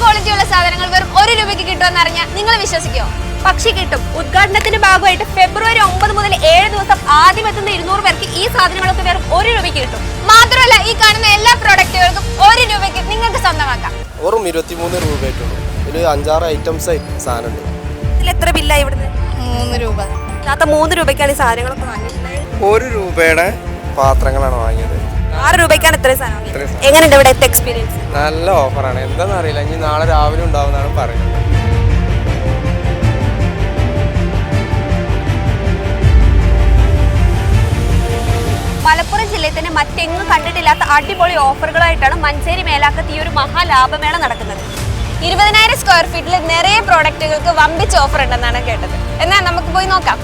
ക്വാളിറ്റിയുള്ള സാധനങ്ങൾ വെറും 1 രൂപയ്ക്ക് കിട്ടുമെന്ന് അറിഞ്ഞാൽ നിങ്ങൾ വിശ്വസിക്കുമോ? പക്ഷേ കിട്ടും. ഉദ്ഘാടനത്തിന്റെ ഭാഗമായിട്ട് ഫെബ്രുവരി 9 മുതൽ 7 ദിവസം ആദ്യം എത്തുന്ന 200 പേർക്ക് ഈ സാധനങ്ങളൊക്കെ വെറും 1 രൂപയ്ക്ക് കിട്ടും. മാത്രമല്ല ഈ കാണുന്ന എല്ലാ പ്രോഡക്റ്റുകൾക്കും 1 രൂപയ്ക്ക് നിങ്ങൾക്ക് സ്വന്തമാക്കാം. വെറും 23 രൂപയായിട്ടുള്ളൂ. ഇതിൽ 5-6 ഐറ്റംസ് സാധനമുണ്ട്. ഇതിൽ എത്ര ബില്ലായി ഇവിടുന്ന്? 3 രൂപ. അല്ലാത്ത 3 രൂപയ്ക്കാണ് ഈ സാധനങ്ങളൊക്കെ വാങ്ങിയിട്ടുള്ളത്. 1 രൂപയുടെ പാത്രങ്ങളാണ് വാങ്ങിയത്. 6 രൂപയ്ക്കാണ് ഇത്രയും സാധനം. എങ്ങനെയുണ്ട് ഇവിടെ എക്സ്പീരിയൻസ്? നല്ല ഓഫറാണ്. എന്താണെന്ന് അറിയില്ല, ഇനി നാളെ രാവിലെ ഉണ്ടാവുന്നതാണ് പറയുന്നത്. മലപ്പുറം ജില്ലയിൽ തന്നെ മറ്റെങ്ങും കണ്ടിട്ടില്ലാത്ത അടിപൊളി ഓഫറുകളായിട്ടാണ് മഞ്ചേരി മേലാക്കത്ത് ഈ ഒരു മഹാലാഭമേള നടക്കുന്നത്. 20,000 സ്ക്വയർ ഫീറ്റിൽ നിറയെ പ്രോഡക്റ്റുകൾക്ക് വമ്പിച്ച ഓഫർ ഉണ്ടെന്നാണ് കേട്ടത്. എന്നാൽ നമുക്ക് പോയി നോക്കാം.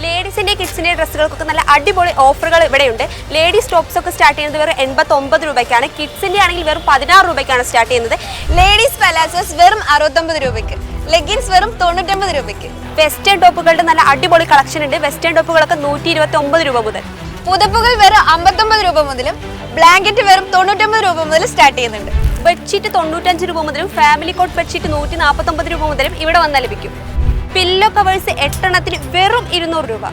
ലേഡീസിന്റെ കിഡ്സിന്റെ ഡ്രസ്സുകൾക്കൊക്കെ നല്ല അടിപൊളി ഓഫറുകൾ ഇവിടെയുണ്ട്. ലേഡീസ് ടോപ്സ് ഒക്കെ സ്റ്റാർട്ട് ചെയ്യുന്നത് വെറും 89 രൂപയ്ക്കാണ്. കിഡ്സിന്റെ ആണെങ്കിൽ വെറും 16 രൂപയ്ക്കാണ് സ്റ്റാർട്ട് ചെയ്യുന്നത്. ലേഡീസ് പലാസോസ് വെറും 69 രൂപയ്ക്ക്, ലെഗിൻസ് വെറും 99 രൂപയ്ക്ക്. വെസ്റ്റേൺ ടോപ്പുകളുടെ നല്ല അടിപൊളി കളക്ഷൻ ഉണ്ട്. വെസ്റ്റേൺ ടോപ്പുകളൊക്കെ 129 രൂപ മുതൽ. പുതപ്പുകൾ വെറും 59 രൂപ മുതലും ബ്ലാങ്കറ്റ് വെറും 99 രൂപ മുതൽ സ്റ്റാർട്ട് ചെയ്യുന്നുണ്ട്. ബെഡ്ഷീറ്റ് 95 രൂപ മുതലും ഫാമിലി കോട്ട് ബെഡ്ഷീറ്റ് 149 രൂപ മുതലും ഇവിടെ വന്നാൽ ലഭിക്കും. പില്ലോ കവേഴ്സ് 8 എണ്ണത്തിന് വെറും 200 രൂപ.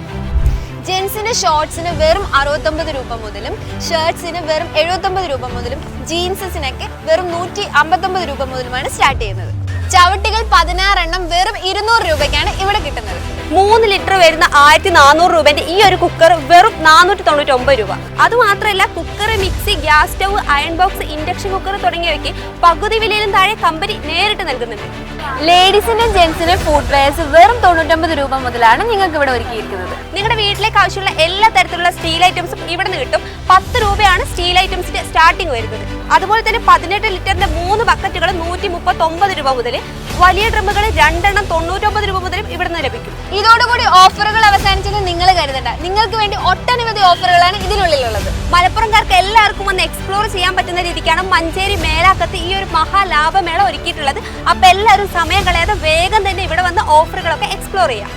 ജെൻസിന്റെ ഷോർട്സിന് വെറും 69 രൂപ മുതലും ഷർട്ട്സിന് വെറും 79 രൂപ മുതലും ജീൻസിനൊക്കെ വെറും 159 രൂപ മുതലുമാണ് സ്റ്റാർട്ട് ചെയ്യുന്നത്. ചവിട്ടികൾ 16 എണ്ണം വെറും 200 രൂപയ്ക്കാണ് ഇവിടെ കിട്ടുന്നത്. 3 ലിറ്റർ വരുന്ന 1400 രൂപന്റെ ഈ ഒരു കുക്കർ വെറും 499 രൂപ. അതുമാത്രമല്ല cooker, mixie, gas stove, iron box, induction cooker തുടങ്ങിയവയ്ക്ക് പകുതി വിലയിലും താഴെ കമ്പനി നേരിട്ട് നൽകുന്നുണ്ട്. ലേഡീസിന്റെ ജെൻസിന്റെ ഫുഡ് വെയർസ് വെറും 99 രൂപ മുതലാണ് നിങ്ങൾക്ക് ഇവിടെ ഒരുക്കിയിരിക്കുന്നത്. നിങ്ങളുടെ വീട്ടിലേക്ക് ആവശ്യമുള്ള എല്ലാ തരത്തിലുള്ള സ്റ്റീൽ ഐറ്റംസും ഇവിടെ നിന്ന് കിട്ടും. 10 രൂപയാണ് സ്റ്റീൽ ഐറ്റംസിന്റെ സ്റ്റാർട്ടിംഗ് വരുന്നത്. അതുപോലെ തന്നെ 18 ലിറ്ററിന്റെ 3 ബക്കറ്റുകൾ 139 രൂപ മുതൽ, വലിയ ഡ്രമ്മുകൾ 2 എണ്ണം 99 രൂപ മുതലും ഇവിടെ നിന്ന് ലഭിക്കും. ഇതോടുകൂടി ഓഫറുകൾ അവസാനിച്ചെന്ന് നിങ്ങൾ കരുതണ്ട. നിങ്ങൾക്ക് വേണ്ടി ഒട്ടനവധി ഓഫറുകളാണ് ഇതിനുള്ളിലുള്ളത്. മലപ്പുറംകാർക്ക് എല്ലാവർക്കും വന്ന് എക്സ്പ്ലോർ ചെയ്യാൻ പറ്റുന്ന രീതിക്കാണ് മഞ്ചേരി മേലാക്കത്ത് ഈ ഒരു മഹാലാഭമേള ഒരുക്കിയിട്ടുള്ളത്. അപ്പൊ എല്ലാവരും സമയം കളയാതെ വേഗം തന്നെ ഇവിടെ വന്ന് ഓഫറുകളൊക്കെ എക്സ്പ്ലോർ ചെയ്യാം.